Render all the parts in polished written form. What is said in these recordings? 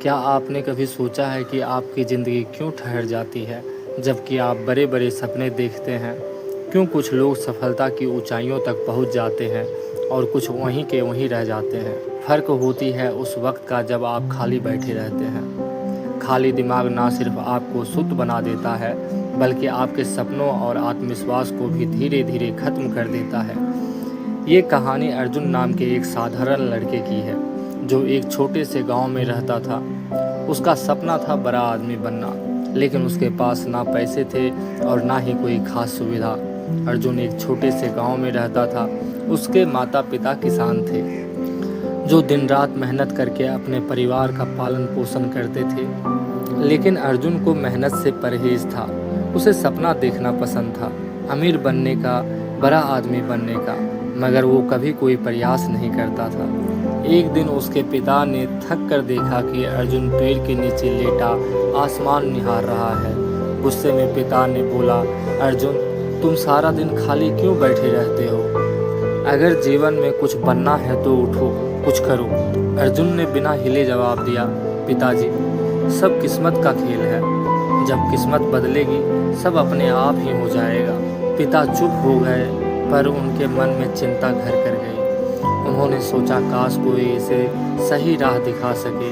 क्या आपने कभी सोचा है कि आपकी ज़िंदगी क्यों ठहर जाती है जबकि आप बड़े-बड़े सपने देखते हैं? क्यों कुछ लोग सफलता की ऊंचाइयों तक पहुंच जाते हैं और कुछ वहीं के वहीं रह जाते हैं? फ़र्क होती है उस वक्त का जब आप खाली बैठे रहते हैं। खाली दिमाग ना सिर्फ आपको सुस्त बना देता है बल्कि आपके सपनों और आत्मविश्वास को भी धीरे-धीरे ख़त्म कर देता है। ये कहानी अर्जुन नाम के एक साधारण लड़के की है जो एक छोटे से गांव में रहता था। उसका सपना था बड़ा आदमी बनना, लेकिन उसके पास ना पैसे थे और ना ही कोई खास सुविधा। अर्जुन एक छोटे से गांव में रहता था। उसके माता पिता किसान थे जो दिन रात मेहनत करके अपने परिवार का पालन पोषण करते थे। लेकिन अर्जुन को मेहनत से परहेज था। उसे सपना देखना पसंद था, अमीर बनने का, बड़ा आदमी बनने का, मगर वो कभी कोई प्रयास नहीं करता था। एक दिन उसके पिता ने थक कर देखा कि अर्जुन पेड़ के नीचे लेटा आसमान निहार रहा है। गुस्से में पिता ने बोला, अर्जुन, तुम सारा दिन खाली क्यों बैठे रहते हो? अगर जीवन में कुछ बनना है तो उठो, कुछ करो। अर्जुन ने बिना हिले जवाब दिया, पिताजी, सब किस्मत का खेल है। जब किस्मत बदलेगी सब अपने आप ही हो जाएगा। पिता चुप हो गए, पर उनके मन में चिंता घर कर गई। उन्होंने सोचा काश कोई इसे सही राह दिखा सके।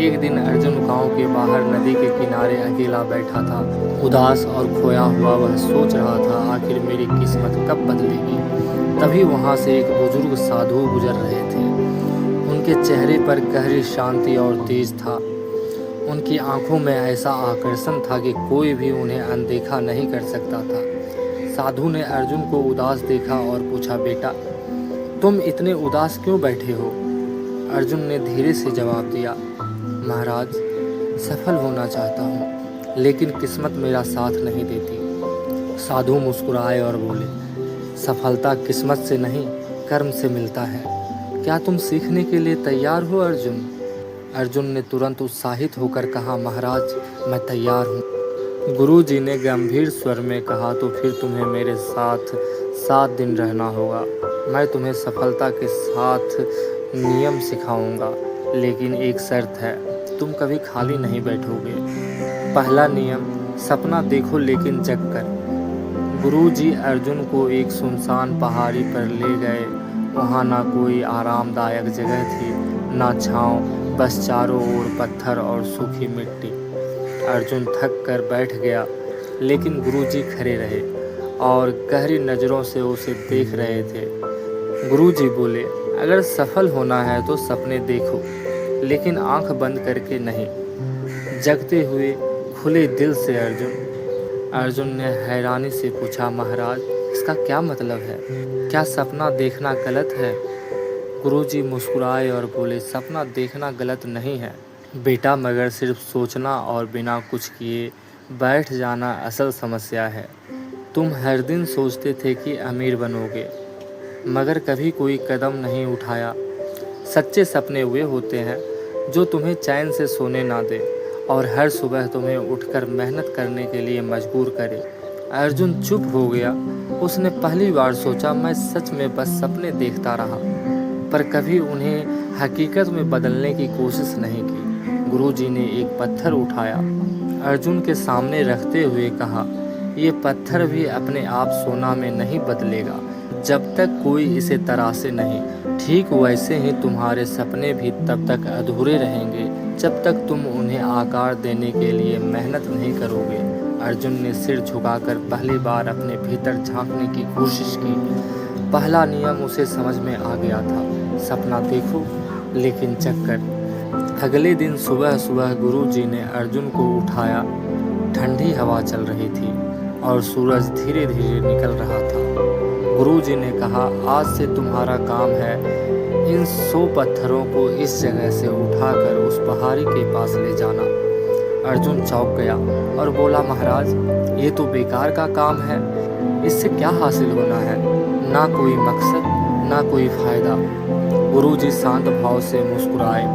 एक दिन अर्जुन गांव के बाहर नदी के किनारे अकेला बैठा था। उदास और खोया हुआ वह सोच रहा था, आखिर मेरी किस्मत कब बदलेगी। तभी वहां से एक बुजुर्ग साधु गुजर रहे थे। उनके चेहरे पर गहरी शांति और तेज था। उनकी आंखों में ऐसा आकर्षण था कि कोई भी उन्हें अनदेखा नहीं कर सकता था। साधु ने अर्जुन को उदास देखा और पूछा, बेटा, तुम इतने उदास क्यों बैठे हो? अर्जुन ने धीरे से जवाब दिया, महाराज, सफल होना चाहता हूँ, लेकिन किस्मत मेरा साथ नहीं देती। साधु मुस्कुराए और बोले, सफलता किस्मत से नहीं, कर्म से मिलता है। क्या तुम सीखने के लिए तैयार हो अर्जुन? अर्जुन ने तुरंत उत्साहित होकर कहा, महाराज, मैं तैयार हूँ। गुरुजी ने गंभीर स्वर में कहा, तो फिर तुम्हें मेरे साथ 7 दिन रहना होगा। मैं तुम्हें सफलता के साथ नियम सिखाऊंगा, लेकिन एक शर्त है, तुम कभी खाली नहीं बैठोगे। पहला नियम, सपना देखो लेकिन जग कर। गुरुजी अर्जुन को एक सुनसान पहाड़ी पर ले गए। वहाँ ना कोई आरामदायक जगह थी, ना छाँव, बस चारों ओर पत्थर और सूखी मिट्टी। अर्जुन थक कर बैठ गया, लेकिन गुरुजी खड़े रहे और गहरी नज़रों से उसे देख रहे थे। गुरुजी बोले, अगर सफल होना है तो सपने देखो, लेकिन आंख बंद करके नहीं, जगते हुए खुले दिल से। अर्जुन ने हैरानी से पूछा, महाराज, इसका क्या मतलब है? क्या सपना देखना गलत है? गुरुजी मुस्कुराए और बोले, सपना देखना गलत नहीं है बेटा, मगर सिर्फ सोचना और बिना कुछ किए बैठ जाना असल समस्या है। तुम हर दिन सोचते थे कि अमीर बनोगे, मगर कभी कोई कदम नहीं उठाया। सच्चे सपने वे होते हैं जो तुम्हें चैन से सोने ना दे और हर सुबह तुम्हें उठकर मेहनत करने के लिए मजबूर करे। अर्जुन चुप हो गया। उसने पहली बार सोचा, मैं सच में बस सपने देखता रहा, पर कभी उन्हें हकीकत में बदलने की कोशिश नहीं की। गुरुजी ने एक पत्थर उठाया, अर्जुन के सामने रखते हुए कहा, ये पत्थर भी अपने आप सोना में नहीं बदलेगा जब तक कोई इसे तराशे नहीं। ठीक वैसे ही तुम्हारे सपने भी तब तक अधूरे रहेंगे जब तक तुम उन्हें आकार देने के लिए मेहनत नहीं करोगे। अर्जुन ने सिर झुकाकर पहली बार अपने भीतर झांकने की कोशिश की। पहला नियम उसे समझ में आ गया था, सपना देखो लेकिन जग कर। अगले दिन सुबह सुबह गुरुजी ने अर्जुन को उठाया। ठंडी हवा चल रही थी और सूरज धीरे धीरे निकल रहा था। गुरुजी ने कहा, आज से तुम्हारा काम है इन 100 पत्थरों को इस जगह से उठाकर उस पहाड़ी के पास ले जाना। अर्जुन चौंक गया और बोला, महाराज, ये तो बेकार का काम है, इससे क्या हासिल होना है? ना कोई मकसद, ना कोई फायदा। गुरुजी शांत भाव से मुस्कुराए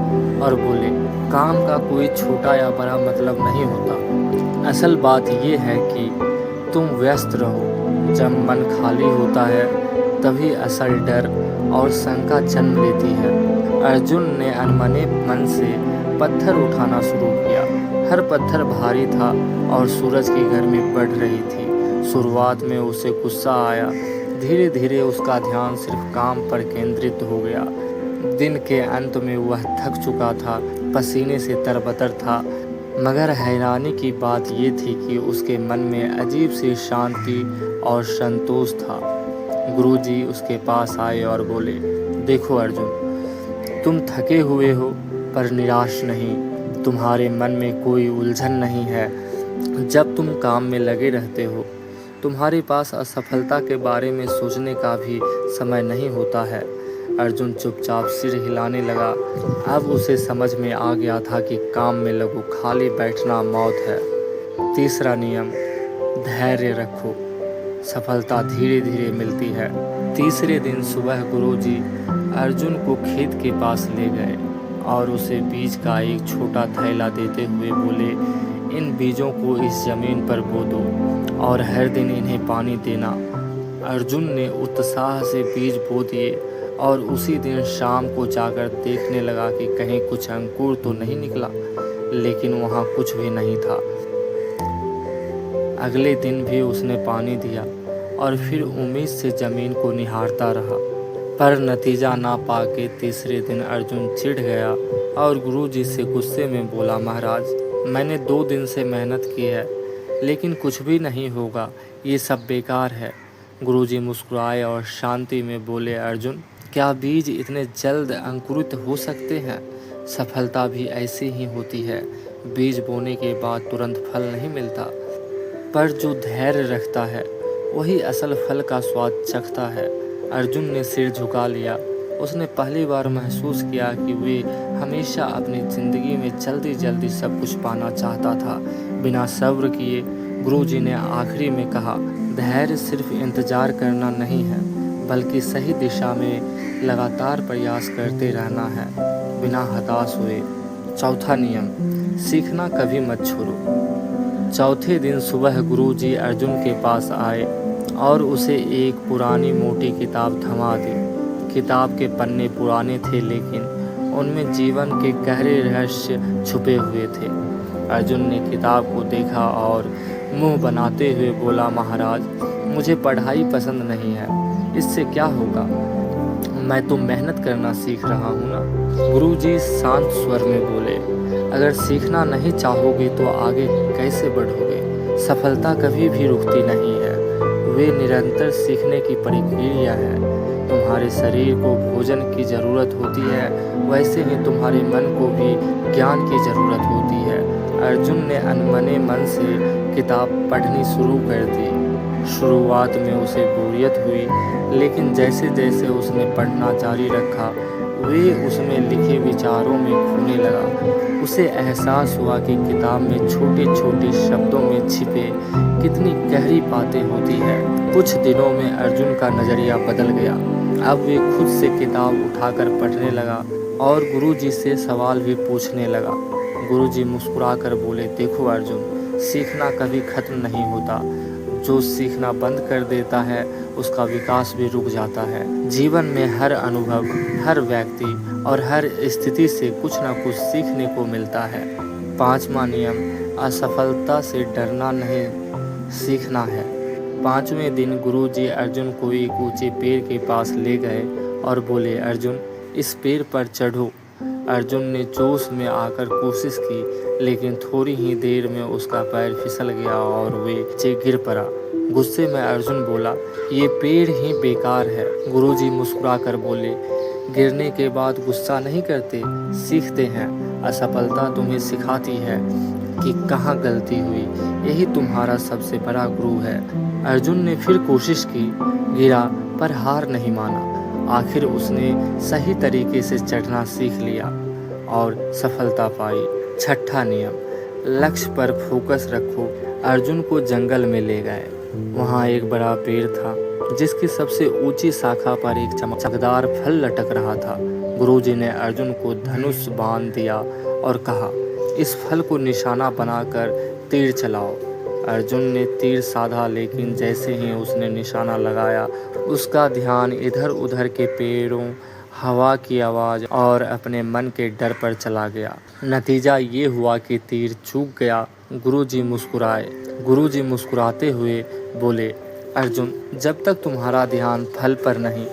और बोले, काम का कोई छोटा या बड़ा मतलब नहीं होता। असल बात यह है कि तुम व्यस्त रहो। जब मन खाली होता है तभी असल डर और शंका जन्म लेती है। अर्जुन ने अनमने मन से पत्थर उठाना शुरू किया। हर पत्थर भारी था और सूरज की गर्मी बढ़ रही थी। शुरुआत में उसे गुस्सा आया, धीरे धीरे उसका ध्यान सिर्फ काम पर केंद्रित हो गया। दिन के अंत में वह थक चुका था, पसीने से तरबतर था, मगर हैरानी की बात ये थी कि उसके मन में अजीब सी शांति और संतोष था। गुरुजी उसके पास आए और बोले, देखो अर्जुन, तुम थके हुए हो पर निराश नहीं, तुम्हारे मन में कोई उलझन नहीं है। जब तुम काम में लगे रहते हो, तुम्हारे पास असफलता के बारे में सोचने का भी समय नहीं होता है। अर्जुन चुपचाप सिर हिलाने लगा। अब उसे समझ में आ गया था कि काम में लगो, खाली बैठना मौत है। तीसरा नियम, धैर्य रखो, सफलता धीरे धीरे मिलती है। तीसरे दिन सुबह गुरुजी अर्जुन को खेत के पास ले गए और उसे बीज का एक छोटा थैला देते हुए बोले, इन बीजों को इस जमीन पर बो दो और हर दिन इन्हें पानी देना। अर्जुन ने उत्साह से बीज बो दिए और उसी दिन शाम को जाकर देखने लगा कि कहीं कुछ अंकुर तो नहीं निकला, लेकिन वहाँ कुछ भी नहीं था। अगले दिन भी उसने पानी दिया और फिर उम्मीद से जमीन को निहारता रहा, पर नतीजा ना पाके तीसरे दिन अर्जुन चिढ़ गया और गुरुजी से गुस्से में बोला, महाराज, मैंने 2 दिन से मेहनत की है लेकिन कुछ भी नहीं होगा, ये सब बेकार है। गुरुजी मुस्कुराए और शांति में बोले, अर्जुन, क्या बीज इतने जल्द अंकुरित हो सकते हैं? सफलता भी ऐसी ही होती है, बीज बोने के बाद तुरंत फल नहीं मिलता, पर जो धैर्य रखता है वही असल फल का स्वाद चखता है। अर्जुन ने सिर झुका लिया। उसने पहली बार महसूस किया कि वे हमेशा अपनी ज़िंदगी में जल्दी जल्दी सब कुछ पाना चाहता था। बिना सब्र किए गुरुजी ने आखिरी में कहा, धैर्य सिर्फ इंतज़ार करना नहीं है, बल्कि सही दिशा में लगातार प्रयास करते रहना है, बिना हताश हुए। चौथा नियम, सीखना कभी मत छोड़ो। चौथे दिन सुबह गुरुजी अर्जुन के पास आए और उसे एक पुरानी मोटी किताब थमा दी। किताब के पन्ने पुराने थे, लेकिन उनमें जीवन के गहरे रहस्य छुपे हुए थे। अर्जुन ने किताब को देखा और मुंह बनाते हुए बोला, महाराज, मुझे पढ़ाई पसंद नहीं है, इससे क्या होगा? मैं तो मेहनत करना सीख रहा हूँ ना। गुरुजी शांत स्वर में बोले, अगर सीखना नहीं चाहोगे तो आगे कैसे बढ़ोगे? सफलता कभी भी रुकती नहीं है, वे निरंतर सीखने की प्रक्रिया है। तुम्हारे शरीर को भोजन की ज़रूरत होती है, वैसे ही तुम्हारे मन को भी ज्ञान की ज़रूरत होती है। अर्जुन ने अनमने मन से किताब पढ़नी शुरू कर दी। शुरुआत में उसे बोरियत हुई, लेकिन जैसे जैसे उसने पढ़ना जारी रखा, वे उसमें लिखे विचारों में खोने लगा। उसे एहसास हुआ कि किताब में छोटे छोटे शब्दों में छिपे कितनी गहरी बातें होती है। कुछ दिनों में अर्जुन का नज़रिया बदल गया। अब वे खुद से किताब उठाकर पढ़ने लगा और गुरुजी से सवाल भी पूछने लगा। गुरुजी मुस्कुराकर बोले, देखो अर्जुन, सीखना कभी खत्म नहीं होता। जो सीखना बंद कर देता है उसका विकास भी रुक जाता है। जीवन में हर अनुभव, हर व्यक्ति और हर स्थिति से कुछ न कुछ सीखने को मिलता है। 5वां नियम, असफलता से डरना नहीं, सीखना है। 5वें दिन गुरुजी अर्जुन को एक ऊंचे पेड़ के पास ले गए और बोले, अर्जुन, इस पेड़ पर चढ़ो। अर्जुन ने जोश में आकर कोशिश की, लेकिन थोड़ी ही देर में उसका पैर फिसल गया और वे नीचे गिर पड़ा। गुस्से में अर्जुन बोला, ये पेड़ ही बेकार है। गुरुजी मुस्कुराकर बोले, गिरने के बाद गुस्सा नहीं करते, सीखते हैं। असफलता तुम्हें सिखाती है कि कहाँ गलती हुई, यही तुम्हारा सबसे बड़ा गुरु है। अर्जुन ने फिर कोशिश की, गिरा पर हार नहीं माना। आखिर उसने सही तरीके से चढ़ना सीख लिया और सफलता पाई। 6वां नियम, लक्ष्य पर फोकस रखो। अर्जुन को जंगल में ले गए। वहाँ एक बड़ा पेड़ था जिसकी सबसे ऊंची शाखा पर एक चमकदार फल लटक रहा था। गुरुजी ने अर्जुन को धनुष बांध दिया और कहा, इस फल को निशाना बनाकर तीर चलाओ। अर्जुन ने तीर साधा, लेकिन जैसे ही उसने निशाना लगाया, उसका ध्यान इधर उधर के पेड़ों हवा की आवाज़ और अपने मन के डर पर चला गया। नतीजा ये हुआ कि तीर चूक गया। गुरुजी मुस्कुराए। गुरुजी मुस्कुराते हुए बोले, अर्जुन, जब तक तुम्हारा ध्यान फल पर नहीं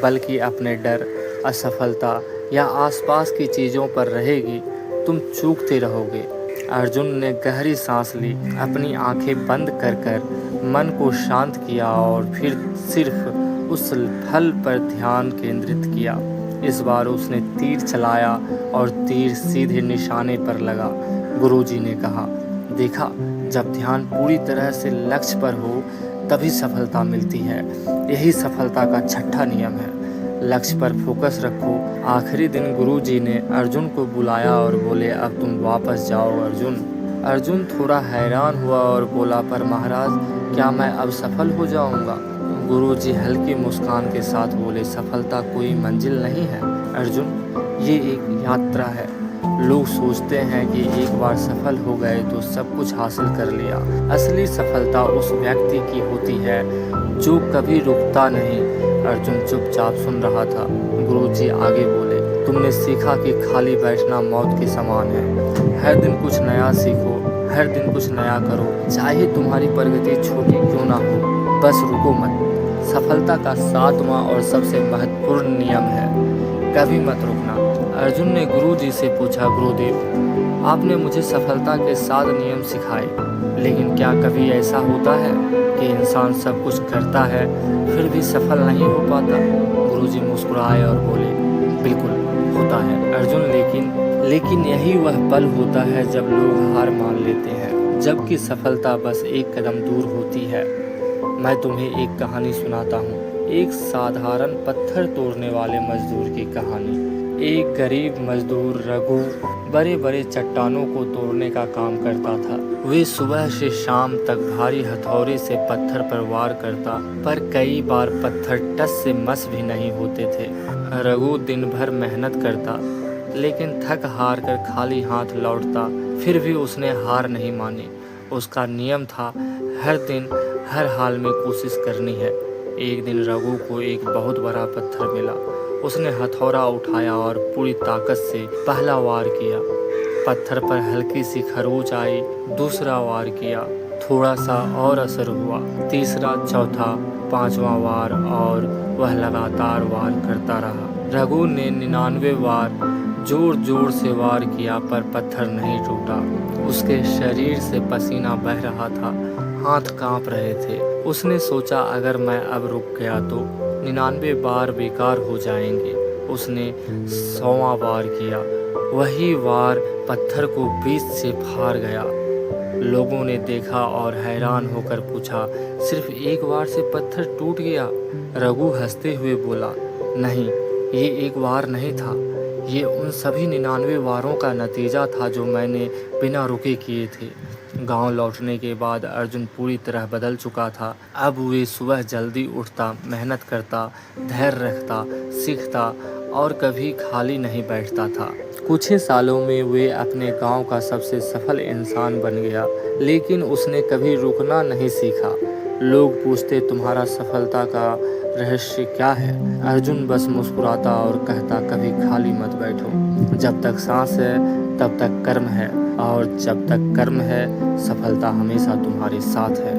बल्कि अपने डर, असफलता या आसपास की चीज़ों पर रहेगी, तुम चूकते रहोगे। अर्जुन ने गहरी सांस ली, अपनी आंखें बंद कर मन को शांत किया और फिर सिर्फ उस फल पर ध्यान केंद्रित किया। इस बार उसने तीर चलाया और तीर सीधे निशाने पर लगा। गुरुजी ने कहा, देखा, जब ध्यान पूरी तरह से लक्ष्य पर हो तभी सफलता मिलती है। यही सफलता का छठा नियम है, लक्ष्य पर फोकस रखो। आखिरी दिन गुरुजी ने अर्जुन को बुलाया और बोले, अब तुम वापस जाओ अर्जुन। अर्जुन थोड़ा हैरान हुआ और बोला, पर महाराज, क्या मैं अब सफल हो जाऊंगा? गुरुजी हल्की मुस्कान के साथ बोले, सफलता कोई मंजिल नहीं है अर्जुन, ये एक यात्रा है। लोग सोचते हैं कि एक बार सफल हो गए तो सब कुछ हासिल कर लिया। असली सफलता उस व्यक्ति की होती है जो कभी रुकता नहीं। अर्जुन चुपचाप सुन रहा था। गुरुजी आगे बोले, तुमने सीखा कि खाली बैठना मौत के समान है। हर दिन कुछ नया सीखो, हर दिन कुछ नया करो, चाहे तुम्हारी प्रगति छोटी क्यों ना हो, बस रुको मत। सफलता का सातवां और सबसे महत्वपूर्ण नियम है, कभी मत रुकना। अर्जुन ने गुरुजी से पूछा, गुरुदेव, आपने मुझे सफलता के 7 नियम सिखाए, लेकिन क्या कभी ऐसा होता है कि इंसान सब कुछ करता है फिर भी सफल नहीं हो पाता? गुरुजी मुस्कुराए और बोले, बिल्कुल होता है अर्जुन, लेकिन यही वह पल होता है जब लोग हार मान लेते हैं, जबकि सफलता बस एक कदम दूर होती है। मैं तुम्हें एक कहानी सुनाता हूँ, एक साधारण पत्थर तोड़ने वाले मजदूर की कहानी। एक गरीब मजदूर रघु बड़े बड़े चट्टानों को तोड़ने का काम करता था। वे सुबह से शाम तक भारी हथौड़े से पत्थर पर वार करता, पर कई बार पत्थर टस से मस भी नहीं होते थे। रघु दिन भर मेहनत करता, लेकिन थक हार कर खाली हाथ लौटता। फिर भी उसने हार नहीं मानी। उसका नियम था, हर दिन हर हाल में कोशिश करनी है। एक दिन रघु को एक बहुत बड़ा पत्थर मिला। उसने हथौड़ा उठाया और पूरी ताकत से पहला वार किया। पत्थर पर हल्की सी खरोंच आई। दूसरा वार किया, थोड़ा सा और असर हुआ। तीसरा, चौथा, 5वां वार, और वह लगातार वार करता रहा। रघु ने 99 वार जोर जोर से वार किया, पर पत्थर नहीं टूटा। उसके शरीर से पसीना बह रहा था, हाथ कांप रहे थे। उसने सोचा, अगर मैं अब रुक गया तो 99 बार बेकार हो जाएंगे। उसने 100वां वार किया। वही वार पत्थर को बीच से फाड़ गया। लोगों ने देखा और हैरान होकर पूछा, सिर्फ एक वार से पत्थर टूट गया? रघु हंसते हुए बोला, नहीं, ये एक वार नहीं था, ये उन सभी 99 वारों का नतीजा था जो मैंने बिना रुके किए थे। गांव लौटने के बाद अर्जुन पूरी तरह बदल चुका था। अब वे सुबह जल्दी उठता, मेहनत करता, धैर्य रखता, सीखता और कभी खाली नहीं बैठता था। कुछ ही सालों में वे अपने गांव का सबसे सफल इंसान बन गया, लेकिन उसने कभी रुकना नहीं सीखा। लोग पूछते, तुम्हारा सफलता का रहस्य क्या है? अर्जुन बस मुस्कुराता और कहता, कभी खाली मत बैठो। जब तक सांस है तब तक कर्म है, और जब तक कर्म है सफलता हमेशा तुम्हारे साथ है।